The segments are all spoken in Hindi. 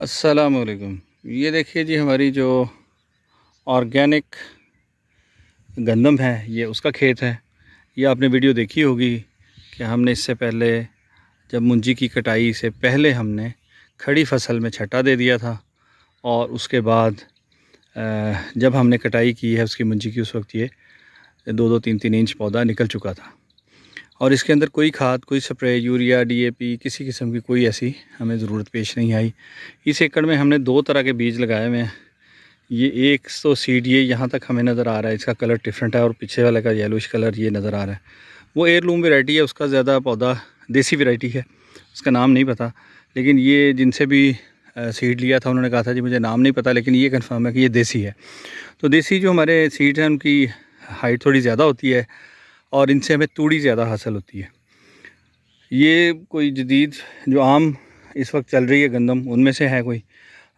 अस्सलामुअलैकुम। ये देखिए जी, हमारी जो ऑर्गेनिक गंदम है ये उसका खेत है। ये आपने वीडियो देखी होगी कि हमने इससे पहले जब मुंजी की कटाई से पहले हमने खड़ी फसल में छट्टा दे दिया था, और उसके बाद जब हमने कटाई की है उसकी मुंजी की, उस वक्त ये 2-3 इंच पौधा निकल चुका था। और इसके अंदर कोई खाद, कोई स्प्रे, यूरिया, डीएपी, किसी किस्म की कोई ऐसी हमें ज़रूरत पेश नहीं आई। इस एकड़ में हमने 2 तरह के बीज लगाए हुए हैं। ये एक तो सीड ये यहाँ तक हमें नज़र आ रहा है, इसका कलर डिफरेंट है, और पीछे वाले का येलोइश कलर ये नज़र आ रहा है। वो एयरलूम वैरायटी है, उसका ज़्यादा पौधा देसी वैरायटी है, उसका नाम नहीं पता। लेकिन ये जिनसे भी सीड लिया था उन्होंने कहा था जी मुझे नाम नहीं पता, लेकिन ये कंफर्म है कि ये देसी है। तो देसी जो हमारे सीड हैं उनकी हाइट थोड़ी ज़्यादा होती है और इनसे हमें तूड़ी ज़्यादा हासिल होती है। ये कोई जदीद जो आम इस वक्त चल रही है गंदम, उनमें से है कोई,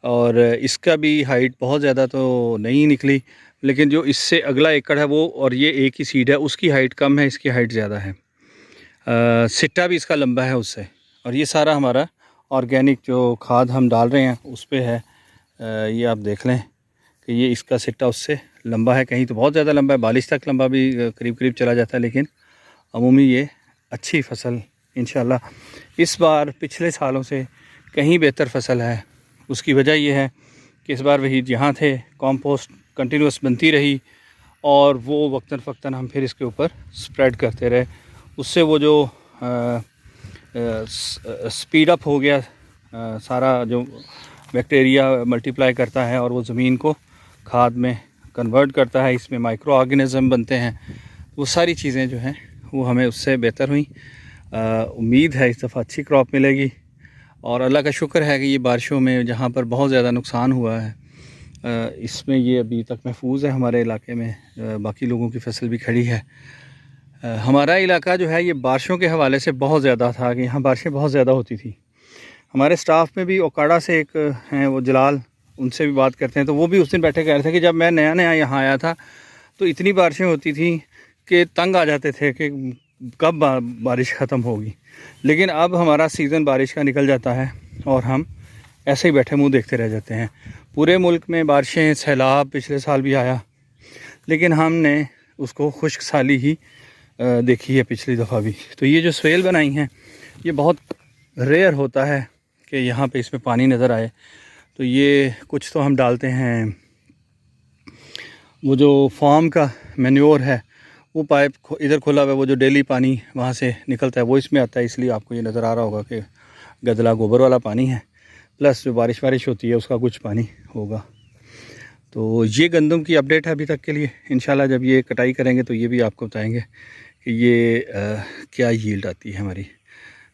और इसका भी हाइट बहुत ज़्यादा तो नहीं निकली, लेकिन जो इससे अगला एकड़ है वो, और ये एक ही सीड है, उसकी हाइट कम है, इसकी हाइट ज़्यादा है। सिट्टा भी इसका लंबा है उससे। और ये सारा हमारा ऑर्गेनिक जो खाद हम डाल रहे हैं उस पे है। ये आप देख लें कि ये इसका सिट्टा उससे लंबा है, कहीं तो बहुत ज़्यादा लंबा है, 42 तक लंबा भी करीब करीब चला जाता है। लेकिन अमूमी ये अच्छी फसल इंशाल्लाह इस बार पिछले सालों से कहीं बेहतर फसल है। उसकी वजह यह है कि इस बार वही जहाँ थे कंपोस्ट कंटिन्यूस बनती रही, और वो वक्तन फ़क्तन हम फिर इसके ऊपर स्प्रेड करते रहे। उससे वो जो स्पीड अप हो गया, सारा जो बैक्टीरिया मल्टीप्लाई करता है और वो ज़मीन को खाद में कन्वर्ट करता है, इसमें माइक्रो ऑर्गेनिज़म बनते हैं। वो सारी चीज़ें जो हैं वो हमें उससे बेहतर हुई। उम्मीद है इस दफ़ा अच्छी क्रॉप मिलेगी, और अल्लाह का शुक्र है कि ये बारिशों में जहाँ पर बहुत ज़्यादा नुकसान हुआ है, इसमें ये अभी तक महफूज है हमारे इलाके में। बाकी लोगों की फसल भी खड़ी है। हमारा इलाका जो है ये बारिशों के हवाले से बहुत ज़्यादा था कि यहाँ बारिशें बहुत ज़्यादा होती थी। हमारे स्टाफ में भी ओकाड़ा से एक हैं वो जलाल, उनसे भी बात करते हैं, तो वो भी उस दिन बैठे कह रहे थे कि जब मैं नया नया यहाँ आया था तो इतनी बारिशें होती थी कि तंग आ जाते थे कि कब बारिश ख़त्म होगी। लेकिन अब हमारा सीज़न बारिश का निकल जाता है और हम ऐसे ही बैठे मुंह देखते रह जाते हैं। पूरे मुल्क में बारिशें, सैलाब पिछले साल भी आया, लेकिन हमने उसको खुश्क साली ही देखी है पिछली दफ़ा भी। तो ये जो स्वेल बनाई हैं ये बहुत रेयर होता है कि यहाँ पे इसमें पानी नज़र आए। तो ये कुछ तो हम डालते हैं, वो जो फार्म का मैन्योर है वो पाइप इधर खुला हुआ है, वो जो डेली पानी वहाँ से निकलता है वो इसमें आता है, इसलिए आपको ये नज़र आ रहा होगा कि गदला गोबर वाला पानी है, प्लस जो बारिश होती है उसका कुछ पानी होगा। तो ये गंदम की अपडेट है अभी तक के लिए। इंशाल्लाह जब ये कटाई करेंगे तो ये भी आपको बताएंगे कि ये क्या यील्ड आती है हमारी।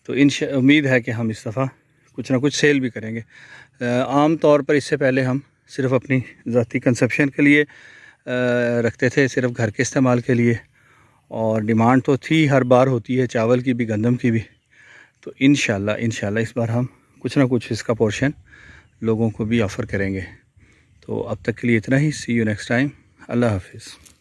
तो उम्मीद है कि हम इस दफ़ा कुछ ना कुछ सेल भी करेंगे। आम तौर पर इससे पहले हम सिर्फ़ अपनी ज़ाती कंसप्शन के लिए रखते थे, सिर्फ़ घर के इस्तेमाल के लिए, और डिमांड तो थी, हर बार होती है, चावल की भी गंदम की भी। तो इंशाल्लाह इस बार हम कुछ ना कुछ इसका पोर्शन लोगों को भी ऑफ़र करेंगे। तो अब तक के लिए इतना ही। सी यू नेक्स्ट टाइम। अल्लाह हाफिज़।